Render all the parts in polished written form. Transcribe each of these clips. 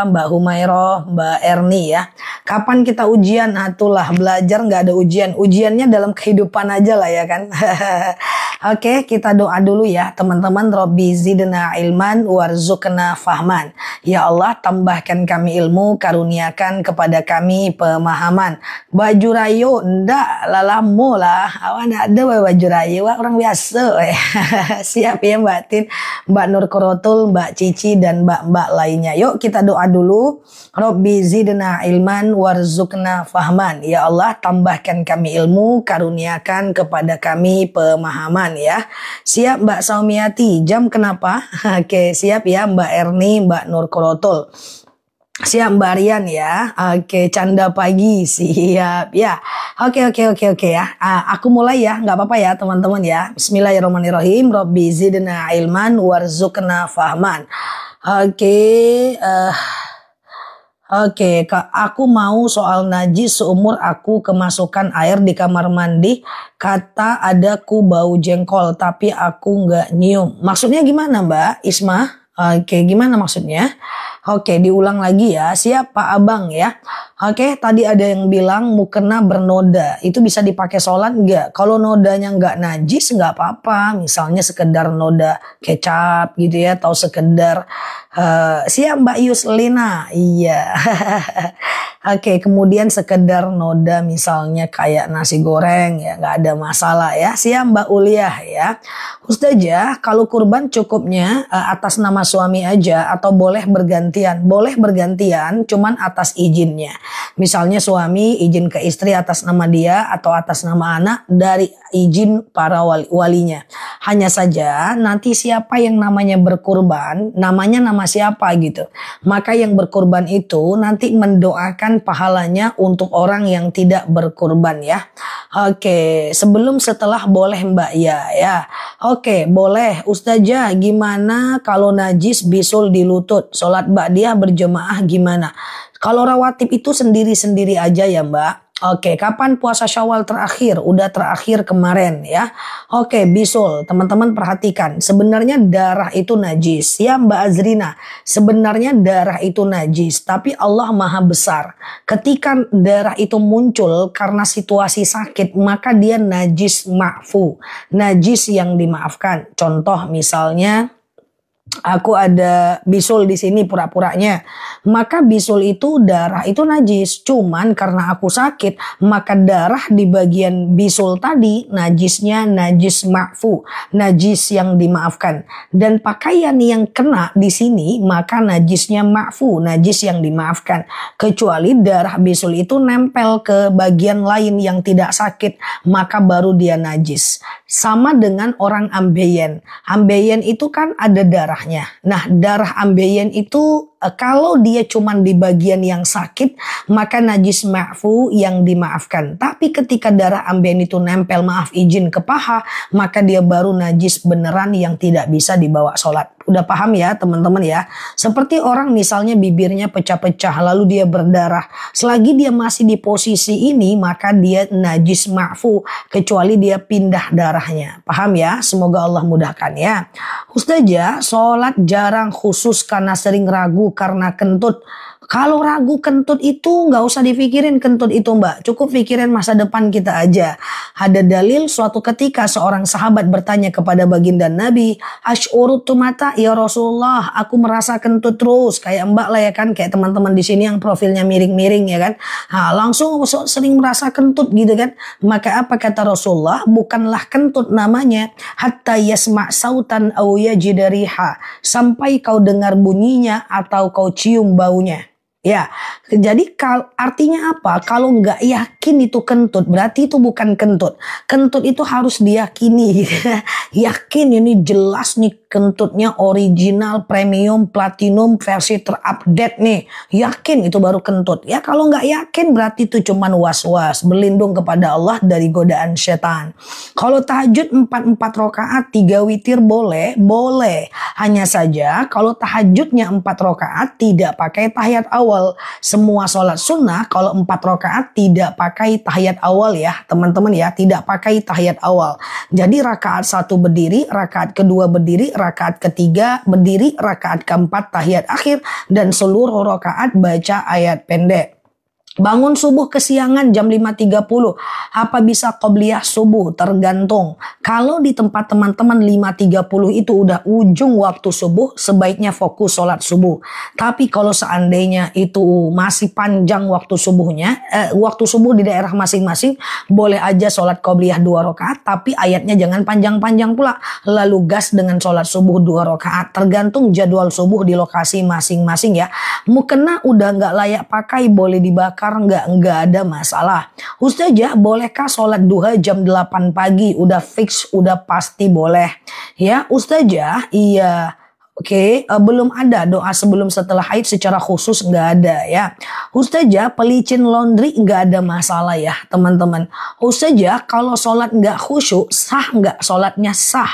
Mbak Humairah, Mbak Erni ya. Kapan kita ujian? Atulah belajar nggak ada ujian. Ujiannya dalam kehidupan aja lah ya kan. Oke, kita doa dulu ya teman-teman. Robbi zidna ilman warzuqna fahman. Ya Allah, tambahkan kami ilmu, karuniakan kepada kami pemahaman. Baju rayu ndak lalamu lah. Awak ada baju rayu, orang biasa. Siap ya Mbak Tin, Mbak Nur Korotul, Mbak Cici dan mbak-mbak lainnya. Yuk kita doa dulu. Robbi zidna ilman warzuqna fahman. Ya Allah, tambahkan kami ilmu, karuniakan kepada kami pemahaman ya. Siap Mbak Saumiati, jam kenapa? Oke, siap ya Mbak Erni, Mbak Nur Korotul. Siap Mbak Rian ya. Oke, canda pagi. Siap ya. Oke ya. Aku mulai ya, nggak apa-apa ya teman-teman ya. Bismillahirrahmanirrahim. Robbi zidna ilman warzuqna fahman. Oke, Kak, aku mau soal najis seumur aku kemasukan air di kamar mandi. Kata adaku bau jengkol, tapi aku nggak nyium. Maksudnya gimana Mbak Isma? Oke, gimana maksudnya? Oke, diulang lagi ya. Siap Pak Abang ya. Oke, tadi ada yang bilang mukena bernoda. Itu bisa dipakai sholat nggak? Kalau nodanya nggak najis nggak apa-apa. Misalnya sekedar noda kecap gitu ya. Atau sekedar siap Mbak Yuslina. Iya. Oke, kemudian sekedar noda misalnya kayak nasi goreng ya. Nggak ada masalah ya. Siap Mbak Uliah ya. Ustazah, kalau kurban cukupnya atas nama suami aja atau boleh bergantian? Boleh bergantian, cuman atas izinnya. Misalnya suami izin ke istri atas nama dia atau atas nama anak dari izin para walinya. Hanya saja nanti siapa yang namanya berkurban, namanya nama siapa gitu. Maka yang berkurban itu nanti mendoakan pahalanya untuk orang yang tidak berkurban ya. Oke, sebelum setelah boleh Mbak ya. Oke, boleh. Ustazah, gimana kalau najis bisul di lutut? Sholat ba'diyah berjemaah gimana? Kalau rawatib itu sendiri-sendiri aja ya Mbak. Oke, kapan puasa Syawal terakhir? Udah terakhir kemarin ya. Oke, bisul. Teman-teman perhatikan. Sebenarnya darah itu najis. Ya Mbak Azrina. Sebenarnya darah itu najis. Tapi Allah maha besar. Ketika darah itu muncul karena situasi sakit, maka dia najis ma'fu. Najis yang dimaafkan. Contoh misalnya, aku ada bisul di sini pura-puranya. Maka bisul itu darah itu najis. Cuman karena aku sakit, maka darah di bagian bisul tadi najisnya najis ma'fu, najis yang dimaafkan. Dan pakaian yang kena di sini maka najisnya ma'fu, najis yang dimaafkan. Kecuali darah bisul itu nempel ke bagian lain yang tidak sakit, maka baru dia najis. Sama dengan orang ambeien. Ambeien itu kan ada darahnya. Nah, darah ambeien itu kalau dia cuman di bagian yang sakit, maka najis ma'fu yang dimaafkan. Tapi ketika darah ambeien itu nempel, maaf izin ke paha, maka dia baru najis beneran yang tidak bisa dibawa sholat. Udah paham ya teman-teman ya? Seperti orang misalnya bibirnya pecah-pecah lalu dia berdarah. Selagi dia masih di posisi ini, maka dia najis ma'fu. Kecuali dia pindah darahnya. Paham ya? Semoga Allah mudahkan ya. Ustazah, sholat jarang khusus karena sering ragu karena kentut. Kalau ragu kentut itu nggak usah dipikirin kentut itu Mbak. Cukup pikirin masa depan kita aja. Ada dalil suatu ketika seorang sahabat bertanya kepada baginda Nabi. Ash'urutu mata ya Rasulullah. Aku merasa kentut terus. Kayak Mbak lah ya kan. Kayak teman-teman di sini yang profilnya miring-miring ya kan. Nah, langsung sering merasa kentut gitu kan. Maka apa kata Rasulullah? Bukanlah kentut namanya. Hatta yasma' sautan au yajida riha. Sampai kau dengar bunyinya atau kau cium baunya. Ya, jadi artinya apa? Kalau nggak yakin itu kentut, berarti itu bukan kentut. Kentut itu harus diyakini. Yakin ini jelas nih kentutnya original, premium, platinum, versi terupdate nih. Yakin itu baru kentut. Ya kalau nggak yakin berarti itu cuman was-was. Berlindung kepada Allah dari godaan setan. Kalau tahajud 4 rakaat, 3 witir boleh? Boleh. Hanya saja kalau tahajudnya 4 rakaat tidak pakai tahiyat awal. awal semua sholat sunnah kalau 4 rakaat tidak pakai tahiyat awal ya teman-teman ya, tidak pakai tahiyat awal. Jadi rakaat 1 berdiri, rakaat kedua berdiri, rakaat ketiga berdiri, rakaat keempat tahiyat akhir, dan seluruh rakaat baca ayat pendek. Bangun subuh kesiangan jam 5.30. Apa bisa qobliyah subuh? Tergantung. Kalau di tempat teman-teman 5.30 itu udah ujung waktu subuh, sebaiknya fokus sholat subuh. Tapi kalau seandainya itu masih panjang waktu subuhnya, waktu subuh di daerah masing-masing, boleh aja sholat qobliyah 2 rakaat, tapi ayatnya jangan panjang-panjang pula. Lalu gas dengan sholat subuh 2 rakaat. Tergantung jadwal subuh di lokasi masing-masing ya. Mukena udah nggak layak pakai, boleh dibakar, nggak ada masalah. Ustazah, bolehkah sholat duha jam 8 pagi? Udah fix, udah pasti boleh. Ya Ustazah, iya. Oke, belum ada doa sebelum setelah haid secara khusus, nggak ada ya. Ustazah, pelicin laundry nggak ada masalah ya teman-teman. Ustazah, kalau sholat nggak khusyuk, sah nggak sholatnya? Sah.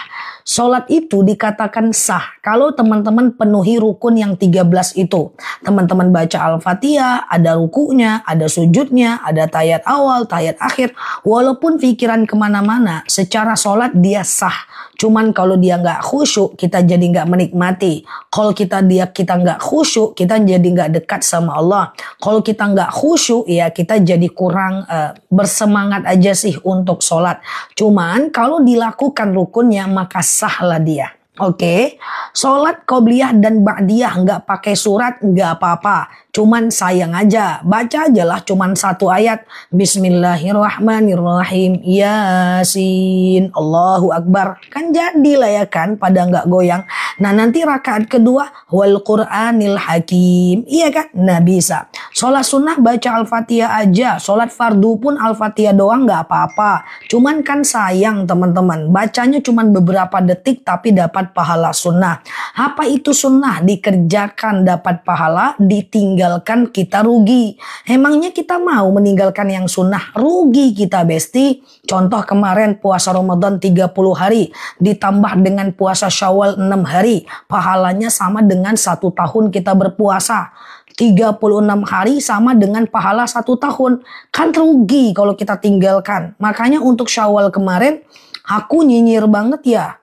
Sholat itu dikatakan sah kalau teman-teman penuhi rukun yang 13 itu. Teman-teman baca Al-Fatihah, ada rukunya, ada sujudnya, ada tahiyat awal, tahiyat akhir. Walaupun pikiran kemana-mana, secara sholat dia sah. Cuman kalau dia nggak khusyuk, kita jadi nggak menikmati. Kalau kita nggak khusyuk, kita jadi nggak dekat sama Allah. Kalau kita nggak khusyuk, ya kita jadi kurang bersemangat aja sih untuk sholat. Cuman kalau dilakukan rukunnya, maka sahlah dia. Oke, sholat qobliyah dan ba'diyah nggak pakai surat nggak apa-apa. Cuman sayang aja, baca aja lah cuman 1 ayat. Bismillahirrahmanirrahim. Yasin. Allahu Akbar. Kan jadilah ya kan, pada nggak goyang. Nah nanti rakaat kedua, wal Qur'anil Hakim. Iya kan? Nah bisa. Sholat sunnah baca Al-Fatihah aja. Sholat fardu pun Al-Fatihah doang nggak apa-apa. Cuman kan sayang teman-teman. Bacanya cuman beberapa detik tapi dapat pahala sunnah. Apa itu sunnah? Dikerjakan dapat pahala, ditinggalkan kita rugi. Emangnya kita mau meninggalkan yang sunnah? Rugi kita besti. Contoh kemarin puasa Ramadan 30 hari ditambah dengan puasa Syawal 6 hari. Pahalanya sama dengan 1 tahun kita berpuasa. 36 hari sama dengan pahala 1 tahun. Kan rugi kalau kita tinggalkan. Makanya untuk Syawal kemarin aku nyinyir banget ya.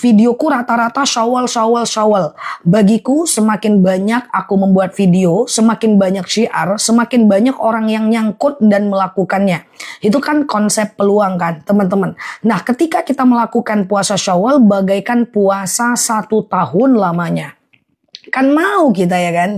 Videoku rata-rata Syawal. Bagiku semakin banyak aku membuat video, semakin banyak syiar, semakin banyak orang yang nyangkut dan melakukannya. Itu kan konsep peluang kan teman-teman. Nah ketika kita melakukan puasa Syawal bagaikan puasa 1 tahun lamanya. Kan mau kita ya kan.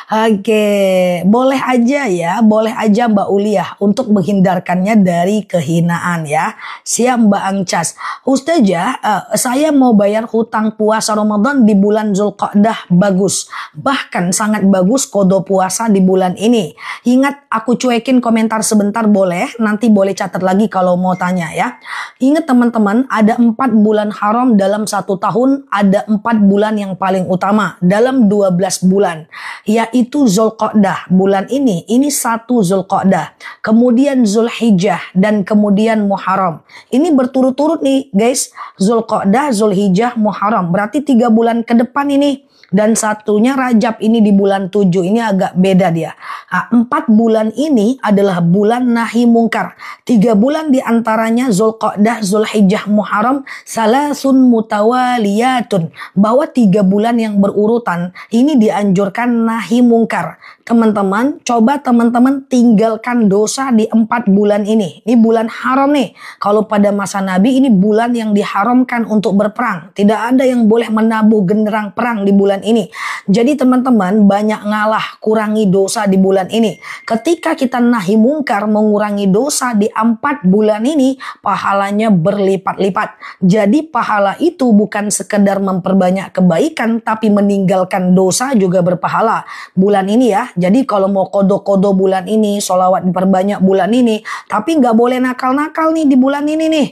Oke, boleh aja ya, boleh aja Mbak Uliah untuk menghindarkannya dari kehinaan ya. Siap Mbak Angcas. Ustazah, saya mau bayar hutang puasa Ramadan di bulan Zulqa'dah, bagus. Bahkan sangat bagus qada puasa di bulan ini. Ingat aku cuekin komentar sebentar boleh, nanti boleh catat lagi kalau mau tanya ya. Ingat teman-teman, ada 4 bulan haram dalam 1 tahun, ada 4 bulan yang paling utama dalam 12 bulan. Yaitu Zulqa'dah, bulan ini 1 Zulqa'dah, kemudian Zulhijjah, dan kemudian Muharram. Ini berturut-turut nih guys, Zulqa'dah, Zulhijjah, Muharram. Berarti 3 bulan ke depan ini. Dan satunya Rajab ini di bulan 7. Ini agak beda dia. 4 bulan ini adalah bulan nahi mungkar. 3 bulan diantaranya Zulqa'dah, Zulhijjah, Muharram, salasun mutawaliyatun. Bahwa 3 bulan yang berurutan ini dianjurkan nahi mungkar. Teman-teman, coba teman-teman tinggalkan dosa di 4 bulan ini. Ini bulan haram nih. Kalau pada masa Nabi ini bulan yang diharamkan untuk berperang. Tidak ada yang boleh menabuh genderang perang di bulan ini. Jadi teman-teman banyak ngalah, kurangi dosa di bulan ini. Ketika kita nahi mungkar, mengurangi dosa di 4 bulan ini, pahalanya berlipat-lipat. Jadi pahala itu bukan sekedar memperbanyak kebaikan, tapi meninggalkan dosa juga berpahala. Bulan ini ya. Jadi kalau mau kodo-kodo bulan ini, sholawat diperbanyak bulan ini, tapi nggak boleh nakal-nakal nih di bulan ini nih.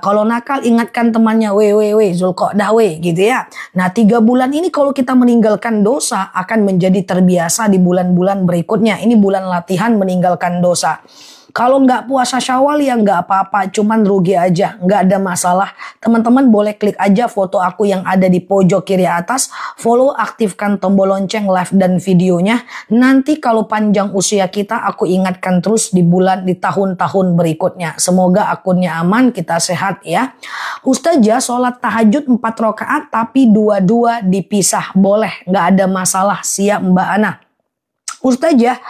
Kalau nakal ingatkan temannya, Zulqa'dah gitu ya. Nah 3 bulan ini kalau kita meninggalkan dosa akan menjadi terbiasa di bulan-bulan berikutnya. Ini bulan latihan meninggalkan dosa. Kalau nggak puasa Syawal ya nggak apa-apa, cuman rugi aja, nggak ada masalah. Teman-teman boleh klik aja foto aku yang ada di pojok kiri atas, follow, aktifkan tombol lonceng live dan videonya. Nanti kalau panjang usia kita, aku ingatkan terus di tahun-tahun berikutnya. Semoga akunnya aman, kita sehat ya. Ustazah, sholat tahajud 4 rakaat tapi dua-dua dipisah, boleh, nggak ada masalah. Siap Mbak Ana. Ustazah,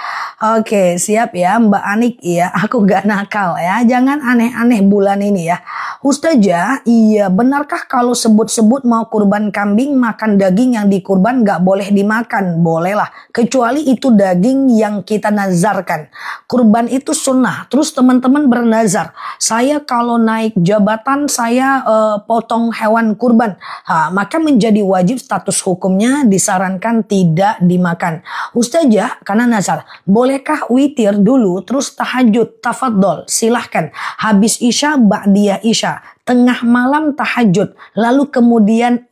oke siap ya Mbak Anik ya, aku gak nakal ya, jangan aneh-aneh bulan ini ya. Ustazah, iya benarkah kalau sebut-sebut mau kurban kambing makan daging yang dikurban gak boleh dimakan? Boleh lah, kecuali itu daging yang kita nazarkan. Kurban itu sunnah, terus teman-teman bernazar, saya kalau naik jabatan saya potong hewan kurban, maka menjadi wajib, status hukumnya disarankan tidak dimakan. Ustazah, karena nazar, bolehkah witir dulu terus tahajud? Tafadhol, silahkan. Habis isya, ba'diyah isya, tengah malam tahajud, lalu kemudian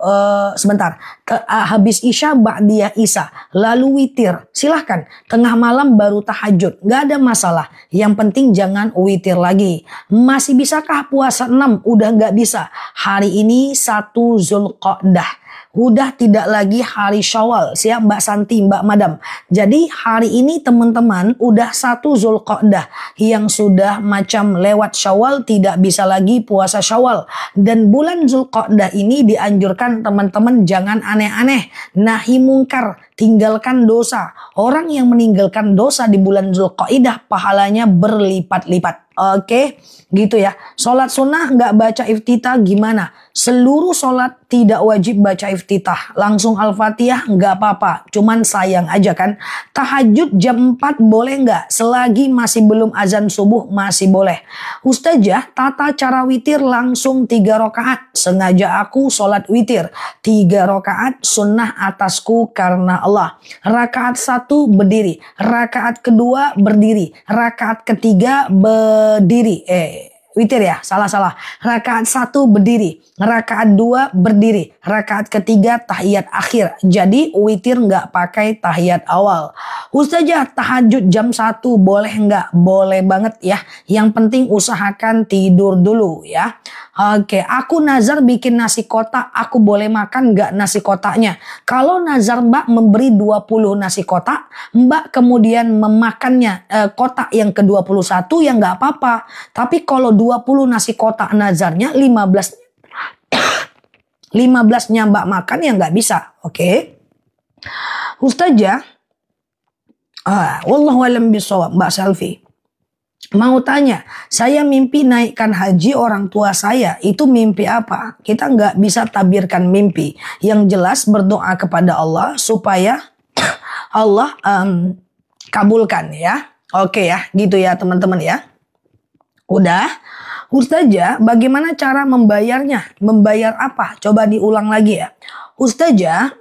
habis isya, ba'diyah isya, lalu witir, silahkan. Tengah malam baru tahajud, gak ada masalah. Yang penting jangan witir lagi. Masih bisakah puasa 6? Udah gak bisa. Hari ini 1 Zulqa'dah. Udah tidak lagi hari Syawal, siap Mbak Santi, Mbak Madam. Jadi hari ini teman-teman udah 1 Zulqa'dah, yang sudah macam lewat Syawal, tidak bisa lagi puasa Syawal. Dan bulan Zulqa'dah ini dianjurkan teman-teman jangan aneh-aneh, nahi mungkar, tinggalkan dosa. Orang yang meninggalkan dosa di bulan Zulqa'dah pahalanya berlipat-lipat. Oke, gitu ya. Sholat sunnah nggak baca iftitah gimana? Seluruh sholat tidak wajib baca iftitah. Langsung Al-Fatihah nggak apa-apa. Cuman sayang aja kan. Tahajud jam 4 boleh nggak? Selagi masih belum azan subuh masih boleh. Ustazah, tata cara witir langsung 3 rakaat. Sengaja aku sholat witir 3 rakaat sunnah atasku karena Allah. Rakaat 1 berdiri, rakaat kedua berdiri, rakaat ketiga berdiri. Witir ya, salah. Rakaat 1 berdiri, rakaat 2 berdiri, rakaat ketiga tahiyat akhir. Jadi witir nggak pakai tahiyat awal. Ustazah, tahajud jam 1 boleh nggak? Boleh banget ya. Yang penting usahakan tidur dulu ya. Oke, aku nazar bikin nasi kotak, aku boleh makan nggak nasi kotaknya? Kalau nazar Mbak memberi 20 nasi kotak, Mbak kemudian memakannya kotak yang ke-21 ya nggak apa-apa. Tapi kalau 20 nasi kotak nazarnya, 15-nya Mbak makan ya nggak bisa. Oke. Ustazah, wallahu a'lam bishawab, Mbak Selvi. Mau tanya, saya mimpi naikkan haji orang tua saya, itu mimpi apa? Kita nggak bisa tabirkan mimpi. Yang jelas berdoa kepada Allah supaya Allah kabulkan ya. Oke ya, gitu ya teman-teman ya. Udah. Ustazah, bagaimana cara membayarnya? Membayar apa? Coba diulang lagi ya. Ustazah,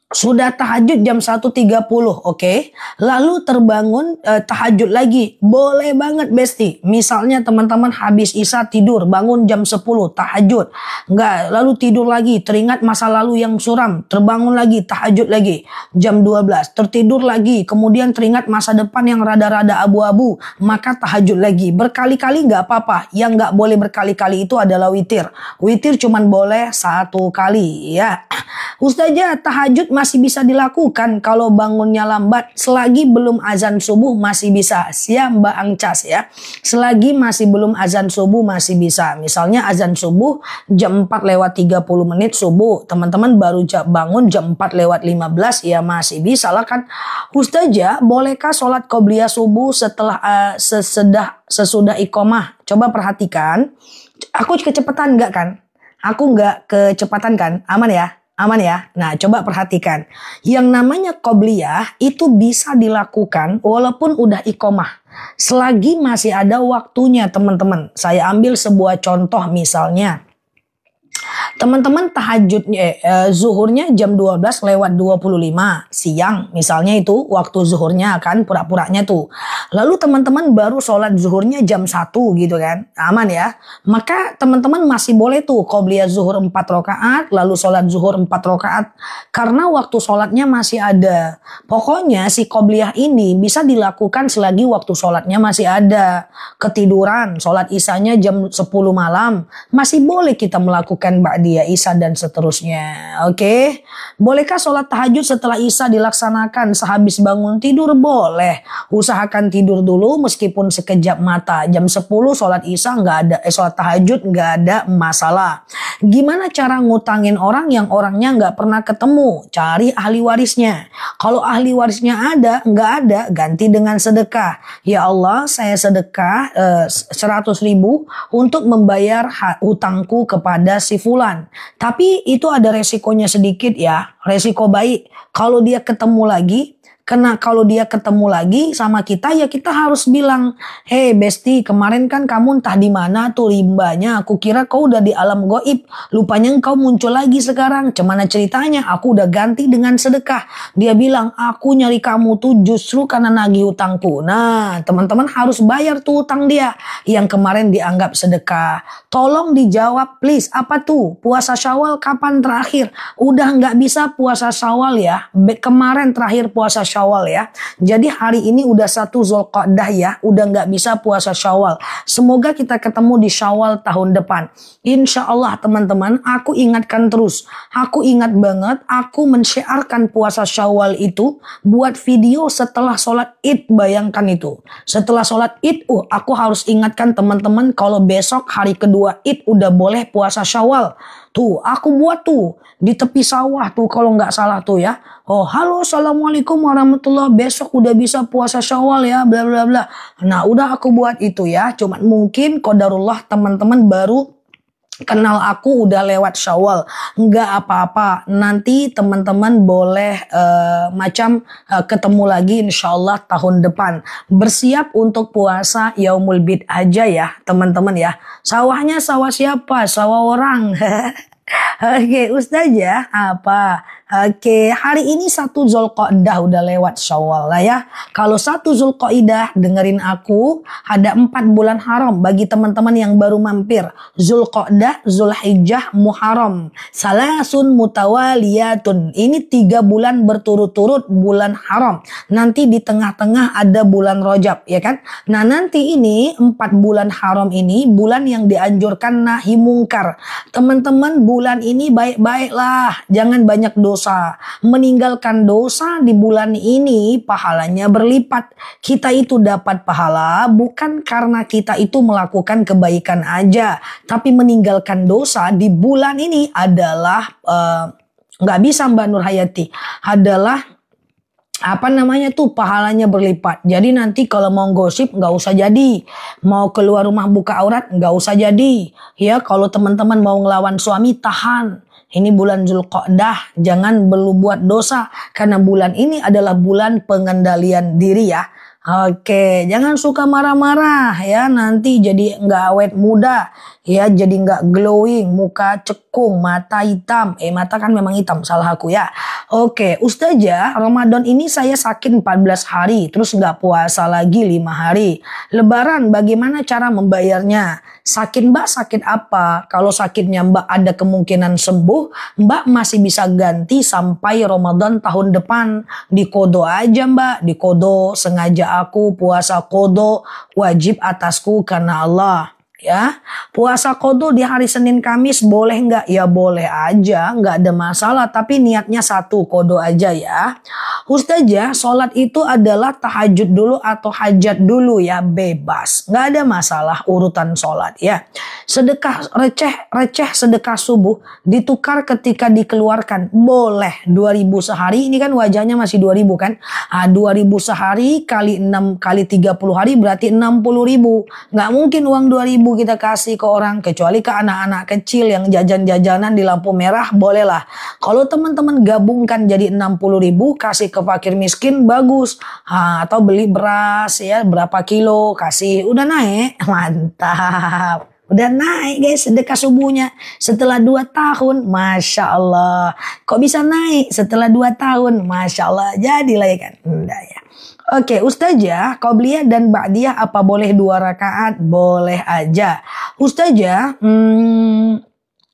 sudah tahajud jam 1.30, oke? Lalu terbangun tahajud lagi. Boleh banget Besti. Misalnya teman-teman habis isya tidur, bangun jam 10 tahajud. Enggak, lalu tidur lagi, teringat masa lalu yang suram, terbangun lagi, tahajud lagi. Jam 12, tertidur lagi, kemudian teringat masa depan yang rada-rada abu-abu, maka tahajud lagi. Berkali-kali nggak apa-apa. Yang nggak boleh berkali-kali itu adalah witir. Witir cuman boleh 1 kali ya. Ustazah, tahajud masih bisa dilakukan kalau bangunnya lambat. Selagi belum azan subuh masih bisa. Siap Mbak Angcas ya. Selagi masih belum azan subuh masih bisa. Misalnya azan subuh jam 4:30 subuh. Teman-teman baru bangun jam 4:15 ya masih bisa lah kan. Ustazah, bolehkah sholat qobliyah subuh setelah sesudah iqomah? Coba perhatikan. Aku kecepatan nggak kan? Aku nggak kecepatan kan? Aman ya? Aman ya? Nah, coba perhatikan. Yang namanya qobliyah itu bisa dilakukan walaupun udah iqomah. Selagi masih ada waktunya, teman-teman. Saya ambil sebuah contoh misalnya. Teman-teman tahajudnya, zuhurnya jam 12 lewat 25 siang. Misalnya itu waktu zuhurnya kan pura-puranya tuh. Lalu teman-teman baru sholat zuhurnya jam 1 gitu kan. Aman ya. Maka teman-teman masih boleh tuh qobliyah zuhur 4 rakaat. Lalu sholat zuhur 4 rakaat. Karena waktu sholatnya masih ada. Pokoknya si qobliyah ini bisa dilakukan selagi waktu sholatnya masih ada. Ketiduran, sholat isanya jam 10 malam. Masih boleh kita melakukan ba'di dia Isya dan seterusnya. Oke. Bolehkah sholat tahajud setelah Isya dilaksanakan sehabis bangun tidur? Boleh. Usahakan tidur dulu meskipun sekejap mata. Jam 10 sholat Isya sholat tahajud nggak ada masalah. Gimana cara ngutangin orang yang orangnya nggak pernah ketemu? Cari ahli warisnya. Kalau ahli warisnya ada, nggak ada, ganti dengan sedekah. Ya Allah, saya sedekah 100.000 untuk membayar hutangku kepada si fulan. Tapi itu ada resikonya sedikit ya. Resiko baik. Kalau dia ketemu lagi sama kita ya kita harus bilang, "Hey Besti, kemarin kan kamu entah di mana tuh limbahnya. Aku kira kau udah di alam goib. Lupanya engkau muncul lagi sekarang. Cemana ceritanya? Aku udah ganti dengan sedekah." Dia bilang, "Aku nyari kamu tuh justru karena nagih hutangku." Nah, teman-teman harus bayar tuh hutang dia yang kemarin dianggap sedekah. Tolong dijawab please. Apa tuh? Puasa Syawal kapan terakhir? Udah nggak bisa puasa Syawal ya. Kemarin terakhir puasa Syawal ya. Jadi hari ini udah 1 Zulqa'dah ya. Udah nggak bisa puasa Syawal. Semoga kita ketemu di Syawal tahun depan. Insya Allah teman-teman, aku ingatkan terus. Aku ingat banget, aku mensyiarkan puasa Syawal itu buat video setelah sholat Id. Bayangkan itu. Setelah sholat Id, aku harus ingatkan teman-teman kalau besok hari kedua Id udah boleh puasa Syawal. Tuh, aku buat tuh di tepi sawah tuh kalau nggak salah tuh ya. Oh, halo, assalamualaikum warahmatullahi. Besok udah bisa puasa Syawal ya, bla bla bla. Nah, udah aku buat itu ya. Cuman mungkin qadarullah teman-teman baru kenal aku udah lewat Syawal. Nggak apa-apa. Nanti teman-teman boleh ketemu lagi insyaallah tahun depan. Bersiap untuk puasa Yaumul Bid aja ya teman-teman ya. Sawahnya sawah siapa? Sawah orang. Oke, Ustazah apa? Oke, hari ini 1 Zulqa'dah udah lewat Syawal lah ya. Kalau 1 Zulqa'dah dengerin aku, ada 4 bulan haram bagi teman-teman yang baru mampir. Zulqa'dah, Zulhijjah, Muharram. Salasun mutawaliyatun. Ini 3 bulan berturut-turut bulan haram. Nanti di tengah-tengah ada bulan Rajab ya kan. Nah nanti ini 4 bulan haram ini bulan yang dianjurkan nahi mungkar. Teman-teman bulan ini baik-baiklah. Jangan banyak dosa. Meninggalkan dosa di bulan ini pahalanya berlipat. Kita itu dapat pahala bukan karena kita itu melakukan kebaikan aja. Tapi meninggalkan dosa di bulan ini adalah nggak bisa Mbak Nur Hayati. Adalah pahalanya berlipat. Jadi nanti kalau mau gosip nggak usah jadi. Mau keluar rumah buka aurat nggak usah jadi. Ya kalau teman-teman mau ngelawan suami tahan. Ini bulan Zulqa'dah, jangan berbuat dosa karena bulan ini adalah bulan pengendalian diri ya. Oke, jangan suka marah-marah ya, nanti jadi nggak awet muda ya, jadi nggak glowing, muka cekung, mata hitam. Mata kan memang hitam, salah aku ya. Oke, Ustazah, Ramadan ini saya sakit 14 hari, terus nggak puasa lagi 5 hari. Lebaran bagaimana cara membayarnya? Sakit Mbak, sakit apa? Kalau sakitnya Mbak ada kemungkinan sembuh, Mbak masih bisa ganti sampai Ramadan tahun depan. Dikodo aja Mbak, dikodo sengaja aku puasa kodo wajib atasku karena Allah. Ya, puasa kodo di hari Senin Kamis boleh nggak? Ya boleh aja, nggak ada masalah. Tapi niatnya 1 kodo aja ya. Ustazah, sholat itu adalah tahajud dulu atau hajat dulu ya, bebas. Nggak ada masalah urutan sholat ya. Sedekah receh sedekah subuh ditukar ketika dikeluarkan. Boleh 2.000 sehari, ini kan wajahnya masih 2.000 kan. 2.000 sehari kali 6 kali 30 hari berarti 60.000. Nggak mungkin uang 2.000 kita kasih ke orang kecuali ke anak-anak kecil yang jajan-jajanan di lampu merah bolehlah. Kalau teman-teman gabungkan jadi 60.000 kasih ke fakir miskin bagus. Atau beli beras ya berapa kilo kasih udah naik mantap. Udah naik guys sedekah subuhnya setelah 2 tahun. Masya Allah. Kok bisa naik setelah 2 tahun? Masya Allah. Jadilah ya kan. Udah ya. Oke, Ustazah, Qobliyah dan Ba'diyah apa boleh 2 rakaat? Boleh aja. Ustazah,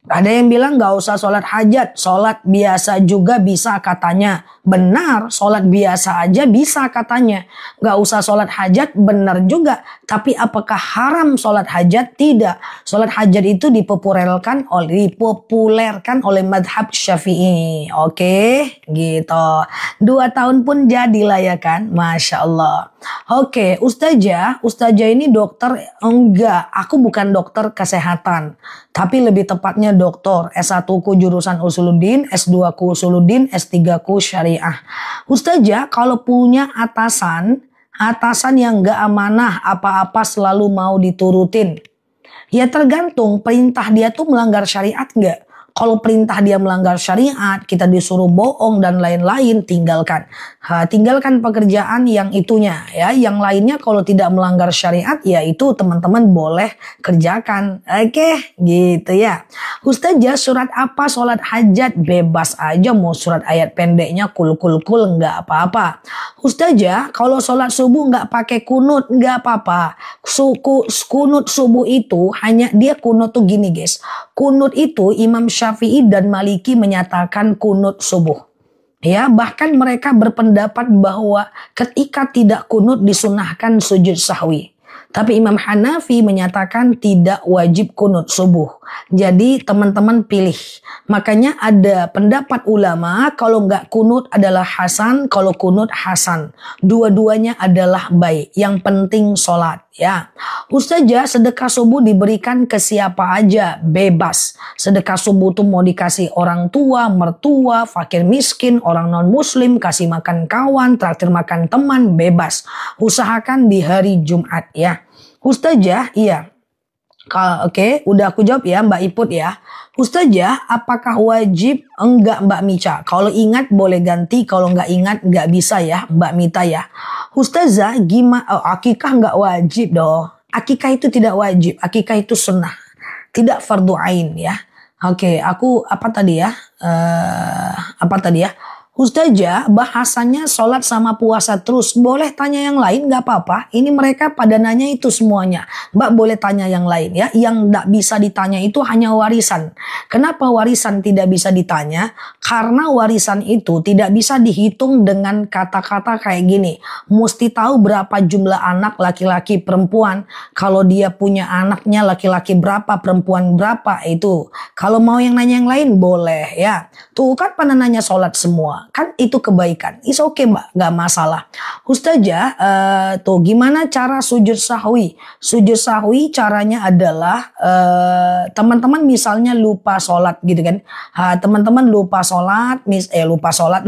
ada yang bilang gak usah sholat hajat, sholat biasa juga bisa katanya. Benar, sholat biasa aja bisa katanya. Gak usah sholat hajat, benar juga. Tapi apakah haram sholat hajat? Tidak. Sholat hajat itu dipopulerkan oleh madhab Syafi'i. Oke, gitu. 2 tahun pun jadilah ya kan. Masya Allah. Oke, Ustazah ini dokter? Enggak, aku bukan dokter kesehatan. Tapi lebih tepatnya doktor. S1 ku jurusan Usuluddin, S2 ku Usuluddin, S3 ku Syariah. Ustazah, kalau punya atasan yang gak amanah, apa-apa selalu mau diturutin. Ya tergantung perintah dia tuh melanggar syariat gak? Kalau perintah dia melanggar syariat, kita disuruh bohong dan lain-lain, tinggalkan. Tinggalkan pekerjaan yang itunya ya. Yang lainnya kalau tidak melanggar syariat, ya itu teman-teman boleh kerjakan. Oke, gitu ya. Ustazah, surat apa sholat hajat? Bebas aja, mau surat ayat pendeknya kul nggak apa-apa. Ustazah, kalau sholat subuh nggak pakai kunut nggak apa-apa. Kunut subuh itu hanya dia kunut tuh gini guys. Kunut itu Imam Syafi'i dan Maliki menyatakan kunut subuh. Ya, bahkan mereka berpendapat bahwa ketika tidak kunut disunahkan sujud sahwi. Tapi Imam Hanafi menyatakan tidak wajib kunut subuh. Jadi teman-teman pilih. Makanya ada pendapat ulama kalau nggak kunut adalah hasan, kalau kunut hasan. Dua-duanya adalah baik. Yang penting sholat ya. Ustazah, sedekah subuh diberikan ke siapa aja? Bebas. Sedekah subuh tuh mau dikasih orang tua, mertua, fakir miskin, orang non muslim, kasih makan kawan, traktir makan teman, bebas. Usahakan di hari Jumat ya. Ustazah, iya. Oke, udah aku jawab ya Mbak Iput ya. Ustazah, apakah wajib? Enggak Mbak Mica. Kalau ingat boleh ganti, kalau nggak ingat nggak bisa ya Mbak Mita ya. Ustazah, gimana? Akikah nggak wajib dong. Akikah itu tidak wajib. Akikah itu sunnah. Tidak fardu ain ya. Oke, aku apa tadi ya? Ustazah, bahasanya sholat sama puasa terus. Boleh tanya yang lain gak apa-apa. Ini mereka pada nanya itu semuanya. Mbak boleh tanya yang lain ya. Yang gak bisa ditanya itu hanya warisan. Kenapa warisan tidak bisa ditanya? Karena warisan itu tidak bisa dihitung dengan kata-kata kayak gini. Mesti tahu berapa jumlah anak laki-laki perempuan. Kalau dia punya anaknya laki-laki berapa, perempuan berapa itu. Kalau mau yang nanya yang lain boleh ya. Tuh kan pada nanya sholat semua. Kan itu kebaikan. It's okay Mbak, gak masalah. Ustazah, tuh gimana cara sujud sahwi? Sujud sahwi caranya adalah teman-teman misalnya lupa sholat gitu kan. Teman-teman lupa sholat,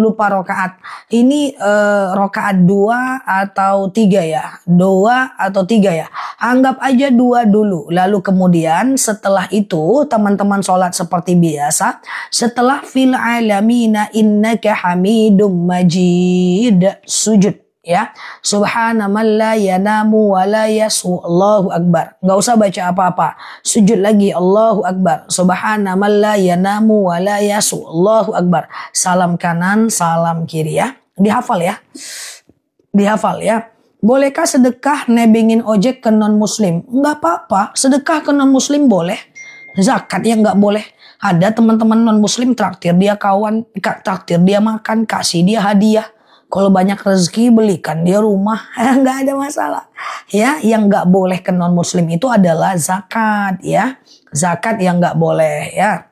lupa rokaat. Ini rokaat 2 atau 3 ya? 2 atau 3 ya? Anggap aja 2 dulu. Lalu kemudian setelah itu teman-teman sholat seperti biasa. Setelah fil alamina innaka hamidum majid, sujud ya. Subhana man la yanamu wa la yasu, Allahu akbar. Nggak usah baca apa-apa. Sujud lagi, Allahu akbar. Subhana man la yanamu wa la yasu, Allahu akbar. Salam kanan, salam kiri ya. Dihafal ya. Dihafal ya. Bolehkah sedekah nebengin ojek ke non muslim? Nggak apa-apa. Sedekah ke non muslim boleh. Zakat ya nggak boleh. Ada teman-teman non muslim traktir dia kawan, traktir dia makan, kasih dia hadiah. Kalau banyak rezeki belikan dia rumah, nggak ada masalah. Ya, yang nggak boleh ke non muslim itu adalah zakat ya. Zakat yang nggak boleh ya.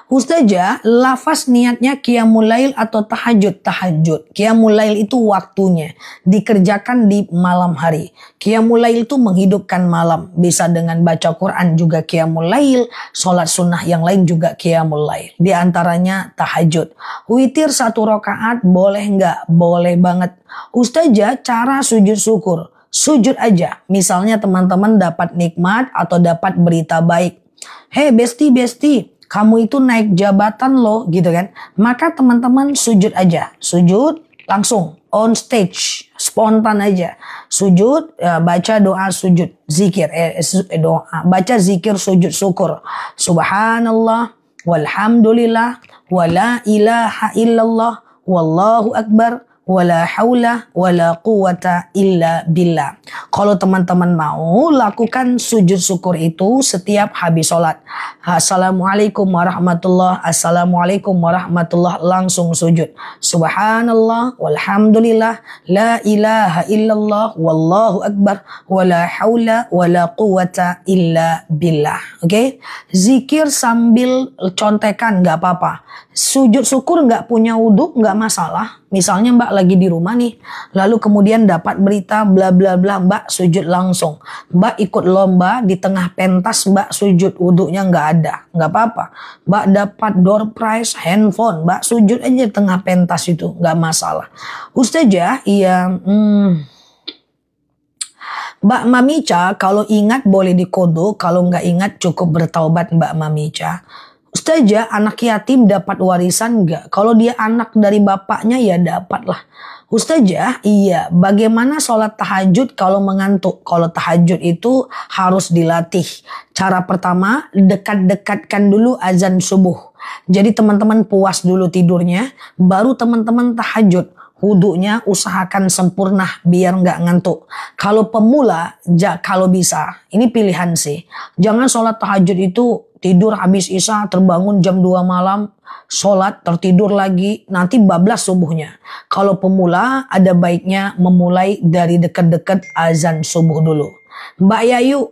Ustazah, lafaz niatnya qiyamul lail atau tahajud? Tahajud. Qiyamul lail itu waktunya. Dikerjakan di malam hari. Qiyamul lail itu menghidupkan malam. Bisa dengan baca Quran juga qiyamul lail. Sholat sunnah yang lain juga qiyamul lail. Di antaranya tahajud. Witir 1 rakaat boleh nggak? Boleh banget. Ustazah, cara sujud syukur. Sujud aja. Misalnya teman-teman dapat nikmat atau dapat berita baik. Hei besti. Kamu itu naik jabatan loh gitu kan. Maka teman-teman sujud aja. Sujud langsung on stage, spontan aja. Sujud, baca doa sujud, zikir, doa, baca zikir sujud syukur. Subhanallah, walhamdulillah, wala ilaha illallah, wallahu akbar, wala haula wala quwata illa billah. Kalau teman-teman mau lakukan sujud syukur itu setiap habis sholat. Assalamualaikum warahmatullah, assalamualaikum warahmatullah, langsung sujud. Subhanallah, walhamdulillah, la ilaha illallah, wallahu akbar, wala haula wala quwata illa billah. Oke? Zikir sambil contekan nggak apa-apa. Sujud syukur nggak punya wudhu nggak masalah. Misalnya Mbak lagi di rumah nih, lalu kemudian dapat berita bla bla bla, Mbak sujud langsung. Mbak ikut lomba di tengah pentas, Mbak sujud, wudhunya nggak ada, nggak apa-apa. Mbak dapat door prize handphone, Mbak sujud aja di tengah pentas itu, nggak masalah. Ustazah, iya, Mbak Mamica kalau ingat boleh dikodo, kalau nggak ingat cukup bertaubat Mbak Mamica. Ustazah, anak yatim dapat warisan nggak? Kalau dia anak dari bapaknya ya dapat lah. Ustazah, iya. Bagaimana sholat tahajud kalau mengantuk? Kalau tahajud itu harus dilatih. Cara pertama, dekat-dekatkan dulu azan subuh. Jadi teman-teman puas dulu tidurnya, baru teman-teman tahajud. Wudhunya usahakan sempurna biar nggak ngantuk. Kalau pemula, kalau bisa, ini pilihan sih. Jangan sholat tahajud itu tidur habis isya, terbangun jam 2 malam, sholat, tertidur lagi, nanti bablas subuhnya. Kalau pemula, ada baiknya memulai dari dekat-dekat azan subuh dulu. Mbak Yayu,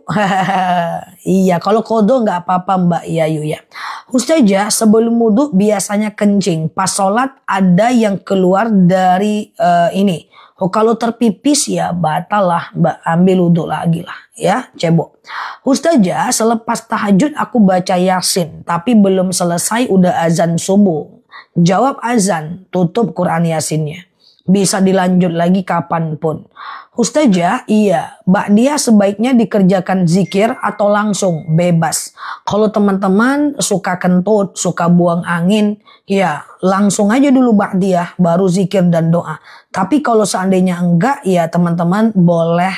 iya kalau kodo nggak apa-apa Mbak Yayu ya. Ustazah, sebelum wudhu biasanya kencing, pas sholat ada yang keluar dari ini. Oh, kalau terpipis ya batal lah, Mbak, ambil wudhu lagi lah ya, cebok. Ustazah, selepas tahajud aku baca Yasin, tapi belum selesai udah azan subuh. Jawab azan, tutup Quran Yasinnya. Bisa dilanjut lagi kapanpun. Ustazah, iya, dia sebaiknya dikerjakan zikir atau langsung bebas. Kalau teman-teman suka kentut, suka buang angin, ya langsung aja dulu dia, baru zikir dan doa. Tapi kalau seandainya enggak, ya teman-teman boleh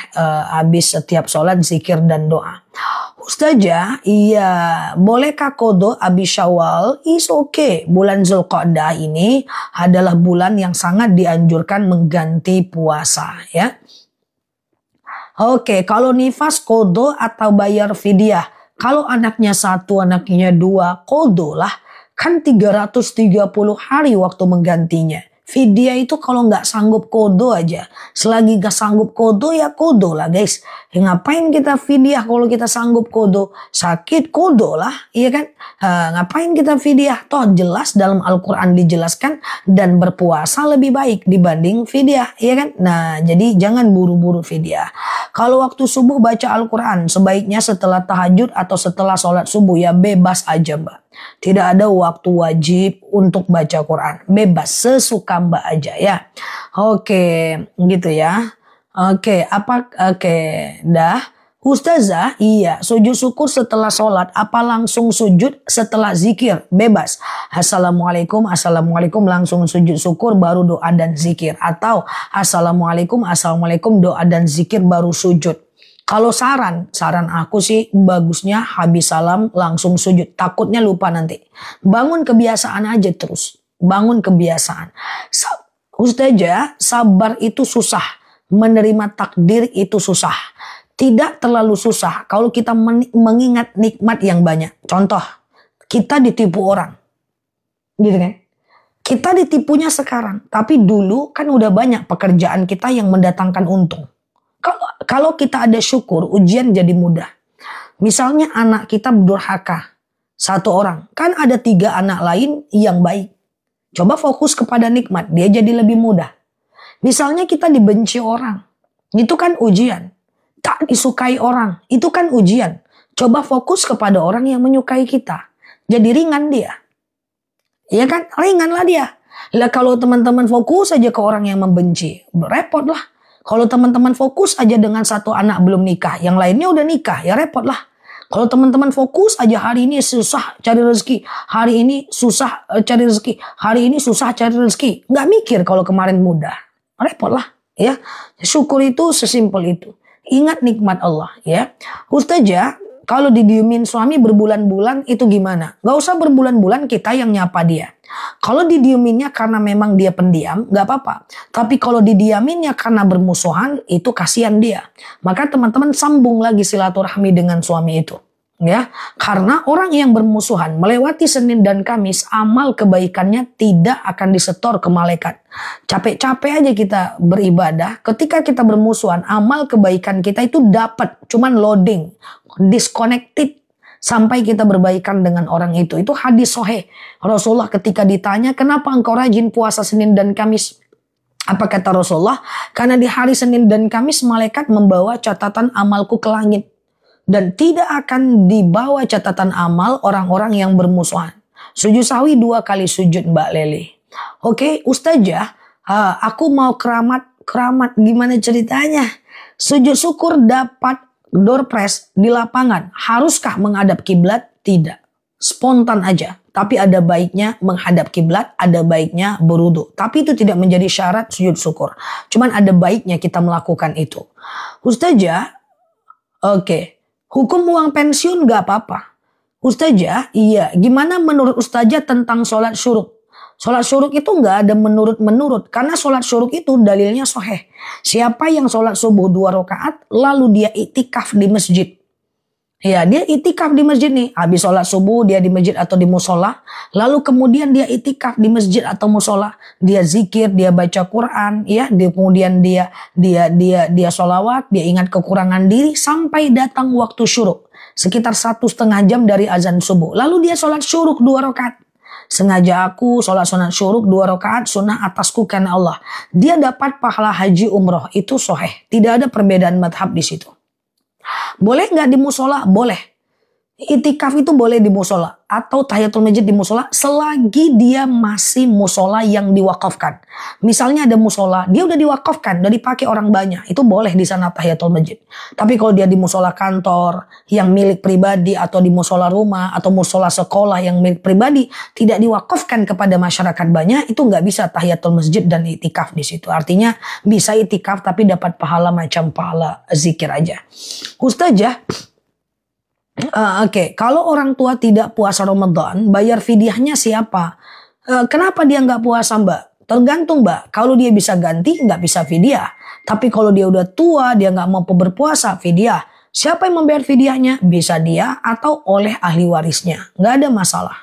habis setiap sholat zikir dan doa. Ustazah, iya, bolehkah kodo habis Syawal? Is okay. Bulan Zulqa'dah ini adalah bulan yang sangat dianjurkan mengganti puasa, ya. Oke, kalau nifas kodo atau bayar fidyah. Kalau anaknya 1, anaknya 2, kodo lah. Kan 330 hari waktu menggantinya. Fidyah itu kalau nggak sanggup kodo aja. Selagi nggak sanggup kodo ya kodo lah guys. Ya, ngapain kita fidyah kalau kita sanggup kodo? Sakit kodo lah, iya kan? Ngapain kita fidyah? Toh jelas dalam Al-Quran dijelaskan dan berpuasa lebih baik dibanding fidyah, iya kan? Nah jadi jangan buru-buru fidyah. Kalau waktu subuh baca Al-Quran sebaiknya setelah tahajud atau setelah sholat subuh ya bebas aja Mbak. Tidak ada waktu wajib untuk baca Quran. Bebas sesuka Mbak aja ya. Oke, gitu ya. Oke, dah. Ustazah, iya, sujud syukur setelah sholat, apa langsung sujud setelah zikir? Bebas. Assalamualaikum, assalamualaikum, langsung sujud syukur baru doa dan zikir. Atau assalamualaikum, assalamualaikum, doa dan zikir baru sujud. Kalau saran aku sih bagusnya habis salam langsung sujud. Takutnya lupa nanti. Bangun kebiasaan aja terus. Bangun kebiasaan. Ustazah, sabar itu susah. Menerima takdir itu susah. Tidak terlalu susah kalau kita mengingat nikmat yang banyak. Contoh, kita ditipu orang. Gitu kan? Kita ditipunya sekarang. Tapi dulu kan udah banyak pekerjaan kita yang mendatangkan untung. Kalau kita ada syukur, ujian jadi mudah. Misalnya anak kita berdurhaka, 1 orang. Kan ada 3 anak lain yang baik. Coba fokus kepada nikmat, dia jadi lebih mudah. Misalnya kita dibenci orang, itu kan ujian. Tak disukai orang, itu kan ujian. Coba fokus kepada orang yang menyukai kita. Jadi ringan dia. Ya kan? Ringanlah dia. Lah kalau teman-teman fokus aja ke orang yang membenci, repot lah. Kalau teman-teman fokus aja dengan 1 anak belum nikah, yang lainnya udah nikah, ya repot lah. Kalau teman-teman fokus aja hari ini susah cari rezeki, hari ini susah cari rezeki, hari ini susah cari rezeki, nggak mikir kalau kemarin mudah, repot lah ya. Syukur itu sesimpel itu. Ingat nikmat Allah ya. Ustazah, kalau didiemin suami berbulan-bulan itu gimana? Gak usah berbulan-bulan kita yang nyapa dia. Kalau didieminnya karena memang dia pendiam, gak apa-apa. Tapi kalau didiaminnya karena bermusuhan, itu kasihan dia. Maka teman-teman sambung lagi silaturahmi dengan suami itu. Ya, karena orang yang bermusuhan melewati Senin dan Kamis, amal kebaikannya tidak akan disetor ke malaikat. Capek-capek aja kita beribadah, ketika kita bermusuhan, amal kebaikan kita itu dapat, cuman loading, disconnected sampai kita berbaikan dengan orang itu. Itu hadis sahih. Rasulullah ketika ditanya, kenapa engkau rajin puasa Senin dan Kamis? Apa kata Rasulullah? Karena di hari Senin dan Kamis malaikat membawa catatan amalku ke langit. Dan tidak akan dibawa catatan amal orang-orang yang bermusuhan. Sujud sahwi 2 kali sujud Mbak Leli. Oke, Ustazah, aku mau keramat gimana ceritanya? Sujud syukur dapat door prize di lapangan. Haruskah menghadap kiblat? Tidak. Spontan aja. Tapi ada baiknya menghadap kiblat, ada baiknya berwudu. Tapi itu tidak menjadi syarat sujud syukur. Cuman ada baiknya kita melakukan itu. Ustazah, oke. Hukum uang pensiun gak apa-apa. Ustazah, iya. Gimana menurut Ustazah tentang sholat syuruk? Sholat syuruk itu gak ada menurut. Karena sholat syuruk itu dalilnya sahih. Siapa yang sholat subuh 2 rakaat lalu dia iktikaf di masjid. Ya, dia iktikaf di masjid nih. Habis sholat subuh dia di masjid atau di musola. Lalu kemudian dia iktikaf di masjid atau musola. Dia zikir, dia baca Quran, ya. Kemudian dia sholawat, dia ingat kekurangan diri sampai datang waktu syuruk. Sekitar 1,5 jam dari azan subuh. Lalu dia sholat syuruk 2 rakaat. Sengaja aku sholat sunat syuruk 2 rakaat sunnah atasku karena Allah. Dia dapat pahala haji umroh. Itu sahih. Tidak ada perbedaan madhab di situ. Boleh nggak di musola? Boleh. Itikaf itu boleh di musola atau tahiyatul masjid di musola selagi dia masih musola yang diwakafkan. Misalnya ada musola, dia udah diwakafkan, udah dipakai orang banyak, itu boleh di sana tahiyatul masjid. Tapi kalau dia di musola kantor yang milik pribadi atau di musola rumah atau musola sekolah yang milik pribadi tidak diwakafkan kepada masyarakat banyak, itu nggak bisa tahiyatul masjid dan itikaf di situ. Artinya bisa itikaf tapi dapat pahala macam pahala zikir aja. Ustazah, Oke, kalau orang tua tidak puasa Ramadan, bayar fidyahnya siapa? Kenapa dia nggak puasa Mbak? Tergantung Mbak, kalau dia bisa ganti nggak bisa fidyah. Tapi kalau dia udah tua, dia nggak mampu berpuasa, fidyah. Siapa yang membayar fidyahnya? Bisa dia atau oleh ahli warisnya. Nggak ada masalah.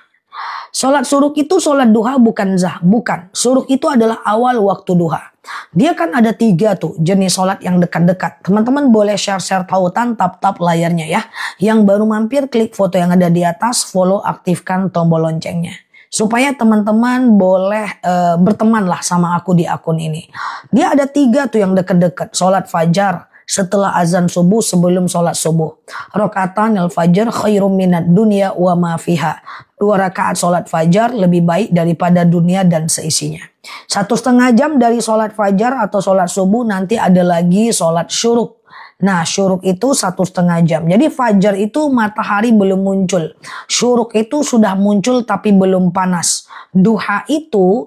Sholat syuruk itu sholat duha bukan bukan. Syuruk itu adalah awal waktu duha. Dia kan ada 3 tuh jenis sholat yang dekat-dekat. Teman-teman boleh share-share tautan, tap-tap layarnya ya. Yang baru mampir klik foto yang ada di atas, follow, aktifkan tombol loncengnya. Supaya teman-teman boleh berteman lah sama aku di akun ini. Dia ada 3 tuh yang dekat-dekat. Sholat fajar setelah azan subuh sebelum sholat subuh. Rakaatan al-fajr khairum minad dunya wa ma fiha. 2 rakaat sholat fajar lebih baik daripada dunia dan seisinya. 1,5 jam dari sholat fajar atau sholat subuh nanti ada lagi sholat syuruk. Nah, syuruk itu 1,5 jam. Jadi fajar itu matahari belum muncul. Syuruk itu sudah muncul tapi belum panas. Duha itu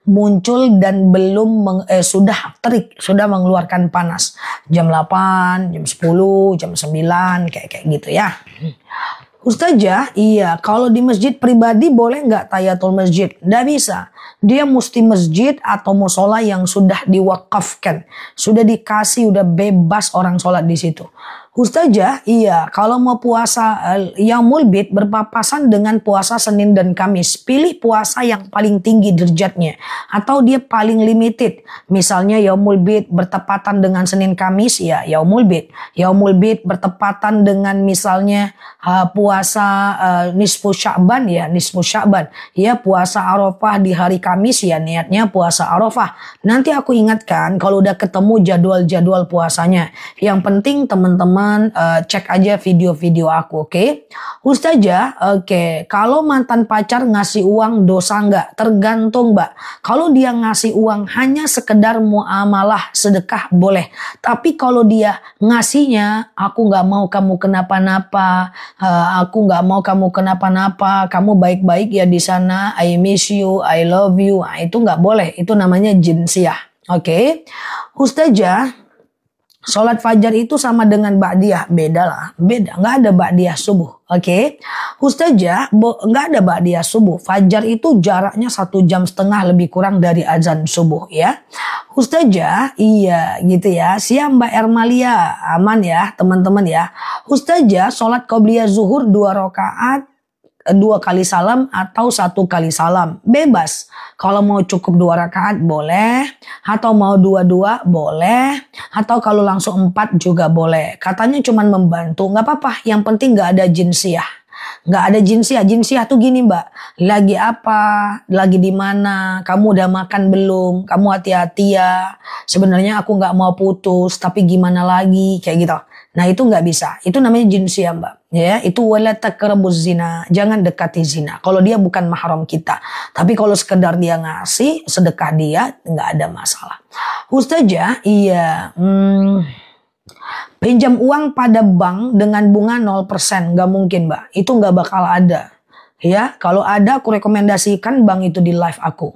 muncul dan belum sudah terik, sudah mengeluarkan panas. Jam 8, jam 10, jam 9 kayak gitu ya. Ustazah, iya, kalau di masjid pribadi boleh nggak tahiyatul masjid? Nggak bisa. Dia mesti masjid atau musola yang sudah diwakafkan. Sudah dikasih, udah bebas orang sholat di situ. Ustazah, iya, kalau mau puasa Yaumul Bid berpapasan dengan puasa Senin dan Kamis, pilih puasa yang paling tinggi derajatnya atau dia paling limited. Misalnya Yaumul Bid bertepatan dengan Senin Kamis, ya Yaumul Bid. Yaumul Bid bertepatan dengan misalnya puasa nisfu Sya'ban, ya nisfu Sya'ban. Ya puasa Arafah di hari Kamis, ya niatnya puasa Arafah. Nanti aku ingatkan kalau udah ketemu jadwal-jadwal puasanya. Yang penting teman-teman teman-teman cek aja video-video aku, oke? Ustazah, oke, kalau mantan pacar ngasih uang dosa nggak? Tergantung, Mbak. Kalau dia ngasih uang hanya sekedar muamalah sedekah boleh. Tapi kalau dia ngasihnya, aku nggak mau kamu kenapa-napa, aku nggak mau kamu kenapa-napa, kamu baik-baik ya di sana, I miss you, I love you, nah, itu nggak boleh. Itu namanya jinsiah, oke? Ustazah, sholat fajar itu sama dengan ba'diyah? Beda lah, beda. Nggak ada ba'diyah subuh, oke? Ustazah, nggak ada ba'diyah subuh. Fajar itu jaraknya 1,5 jam lebih kurang dari azan subuh ya. Ustazah, iya gitu ya. Siap Mbak Ermalia, aman ya teman-teman ya. Ustazah, sholat qobliyah zuhur 2 rakaat, 2 kali salam atau 1 kali salam, bebas. Kalau mau cukup 2 rakaat boleh, atau mau 2-2 boleh, atau kalau langsung 4 juga boleh. Katanya cuman membantu, nggak apa-apa. Yang penting nggak ada jinsiah. Nggak ada jinsiah. Jinsiah tuh gini Mbak, lagi apa, lagi di mana, kamu udah makan belum, kamu hati-hati ya. Sebenarnya aku nggak mau putus, tapi gimana lagi, kayak gitu. Nah itu nggak bisa, itu namanya jinsiah Mbak. Ya, itu wala taqrabuz zina, jangan dekati zina. Kalau dia bukan mahram kita, tapi kalau sekedar dia ngasih sedekah dia nggak ada masalah. Ustazah, iya, pinjam uang pada bank dengan bunga 0%, nggak mungkin Mbak. Itu nggak bakal ada. Ya, kalau ada aku rekomendasikan bank itu di live aku.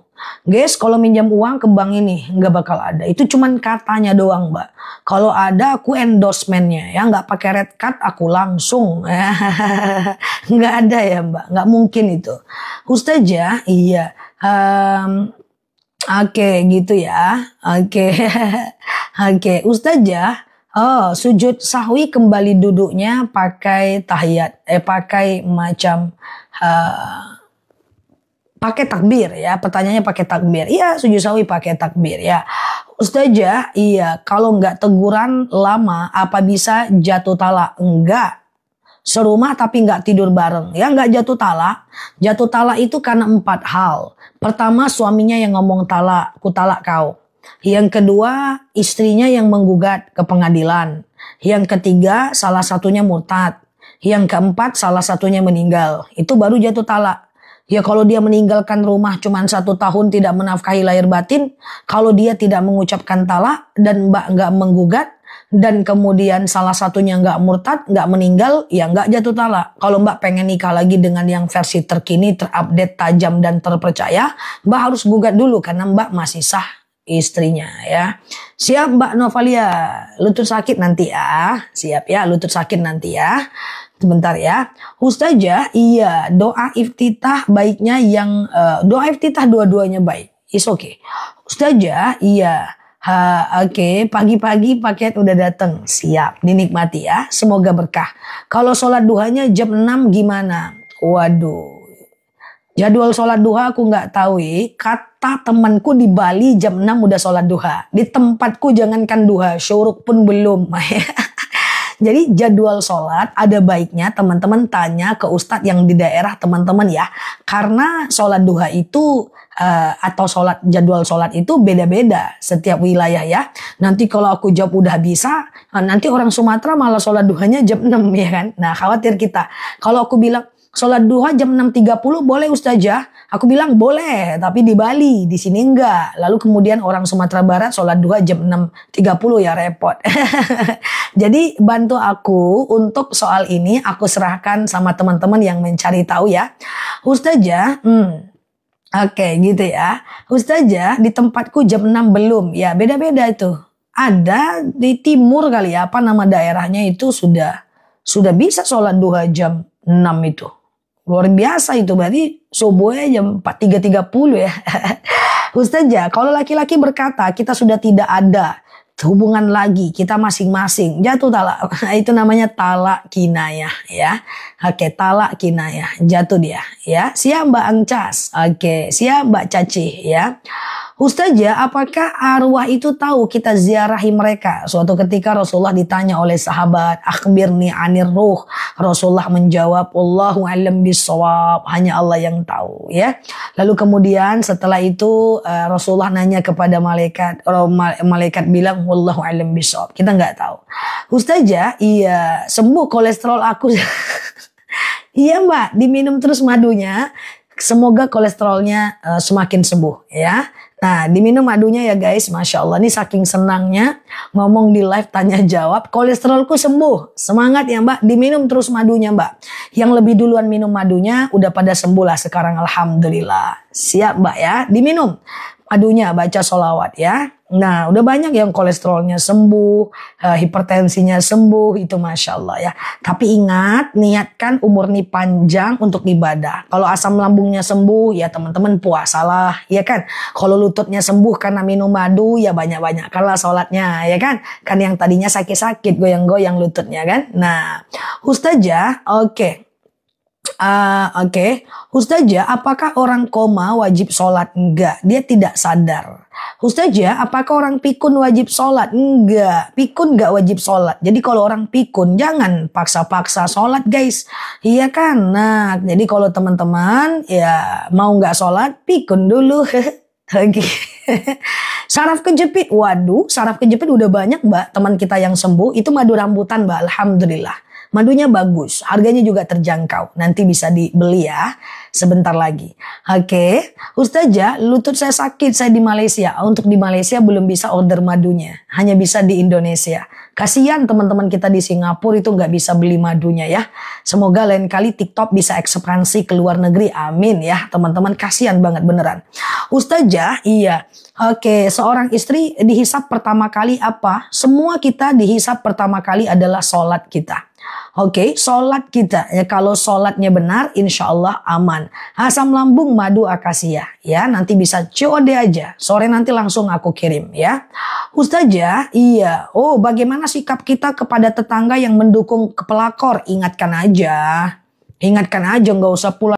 Guys, kalau minjam uang ke bank ini nggak bakal ada. Itu cuman katanya doang Mbak. Kalau ada aku endorsementnya ya, nggak pakai red card aku langsung. Nggak ada ya Mbak, nggak mungkin itu. Ustazah, iya. Oke, gitu ya. Oke. Oke, Ustazah. Oh, sujud sahwi kembali duduknya pakai tahiyat, pakai macam pakai takbir ya. Pertanyaannya pakai takbir. Iya, sujud sahwi pakai takbir ya. Ustazah, iya, kalau nggak teguran lama apa bisa jatuh talak? Enggak. Serumah tapi nggak tidur bareng. Ya nggak jatuh talak. Jatuh talak itu karena 4 hal. Pertama, suaminya yang ngomong talak, ku talak kau. Yang kedua, istrinya yang menggugat ke pengadilan. Yang ketiga, salah satunya murtad. Yang keempat, salah satunya meninggal. Itu baru jatuh talak. Ya kalau dia meninggalkan rumah cuma 1 tahun tidak menafkahi lahir batin. Kalau dia tidak mengucapkan talak dan Mbak nggak menggugat. Dan kemudian salah satunya nggak murtad, nggak meninggal, ya nggak jatuh talak. Kalau Mbak pengen nikah lagi dengan yang versi terkini, terupdate, tajam, dan terpercaya, Mbak harus gugat dulu karena Mbak masih sah istrinya ya. Siap Mbak Novalia, lutut sakit nanti ya. Siap ya, lutut sakit nanti ya. Sebentar ya. Ustazah, iya, doa iftitah baiknya yang doa iftitah dua-duanya baik. It's okay. Ustazah, iya. Oke, pagi-pagi paket udah datang. Siap, dinikmati ya. Semoga berkah. Kalau sholat duhanya jam 6 gimana? Waduh. Jadwal sholat duha aku nggak tahu ya. Kata temanku di Bali jam 6 udah sholat duha. Di tempatku jangankan duha, syuruk pun belum. Jadi jadwal sholat ada baiknya teman-teman tanya ke ustadz yang di daerah teman-teman ya. Karena sholat duha itu atau jadwal sholat itu beda-beda setiap wilayah ya. Nanti kalau aku jawab udah bisa, nanti orang Sumatera malah sholat duhanya jam 6 ya kan. Nah khawatir kita. Kalau aku bilang sholat duha jam 6.30 boleh Ustazah? Aku bilang boleh, tapi di Bali, di sini enggak. Lalu kemudian orang Sumatera Barat sholat duha jam 6.30 ya repot. Jadi bantu aku untuk soal ini, aku serahkan sama teman-teman yang mencari tahu ya. Ustazah, oke gitu ya. Ustazah, di tempatku jam 6 belum. Ya beda-beda itu. Ada di timur kali ya, apa nama daerahnya itu sudah bisa sholat duha jam 6 itu. Luar biasa itu, berarti subuhnya jam 3.30 ya. Ustazah, kalau laki-laki berkata kita sudah tidak ada hubungan lagi, kita masing-masing jatuh talak. Itu namanya talak kinayah ya. Oke, talak kinayah, jatuh dia ya. Siap Mbak Angcas. Oke, siap Mbak Caci ya. Ustazah, apakah arwah itu tahu kita ziarahi mereka? Suatu ketika Rasulullah ditanya oleh sahabat, akhbirni anir ruh. Rasulullah menjawab, Allahu a'lam bissawab, hanya Allah yang tahu, ya. Lalu kemudian setelah itu Rasulullah nanya kepada malaikat, malaikat bilang, Wallahu a'lam bissawab. Kita nggak tahu. Ustazah, iya, sembuh kolesterol aku. Iya Mbak, diminum terus madunya. Semoga kolesterolnya semakin sembuh, ya. Nah, diminum madunya ya guys, Masya Allah. Ini saking senangnya ngomong di live tanya jawab, kolesterolku sembuh. Semangat ya Mbak, diminum terus madunya Mbak. Yang lebih duluan minum madunya udah pada sembuh lah sekarang, Alhamdulillah. Siap Mbak ya, diminum madunya, baca sholawat ya. Nah, udah banyak yang kolesterolnya sembuh, hipertensinya sembuh, itu Masya Allah ya. Tapi ingat, niatkan umur nih panjang untuk ibadah. Kalau asam lambungnya sembuh, ya teman-teman puasalah, ya kan. Kalau lututnya sembuh karena minum madu, ya banyak-banyak karena sholatnya, ya kan. Kan yang tadinya sakit-sakit, goyang-goyang lututnya kan. Nah, Ustazah, oke. Ustazah, apakah orang koma wajib sholat? Enggak, dia tidak sadar. Ustazah, apakah orang pikun wajib sholat? Enggak, pikun enggak wajib sholat. Jadi kalau orang pikun jangan paksa-paksa sholat guys. Iya kan? Nah, jadi kalau teman-teman ya mau enggak sholat, pikun dulu. Oke. Saraf kejepit, waduh, saraf kejepit udah banyak Mbak teman kita yang sembuh. Itu madu rambutan Mbak, Alhamdulillah. Madunya bagus, harganya juga terjangkau. Nanti bisa dibeli ya, sebentar lagi. Oke, Ustazah, lutut saya sakit, saya di Malaysia. Untuk di Malaysia belum bisa order madunya, hanya bisa di Indonesia. Kasihan teman-teman kita di Singapura itu nggak bisa beli madunya ya. Semoga lain kali TikTok bisa ekspansi ke luar negeri, amin ya teman-teman. Kasihan banget beneran. Ustazah, iya. Oke, seorang istri dihisap pertama kali apa? Semua kita dihisap pertama kali adalah sholat kita. Oke, sholat kita. Ya, kalau sholatnya benar, insya Allah aman. Asam lambung madu akasia. Ya, nanti bisa COD aja. Sore nanti langsung aku kirim ya. Ustazah, iya. Oh, bagaimana sikap kita kepada tetangga yang mendukung pelakor? Ingatkan aja. Ingatkan aja, nggak usah pula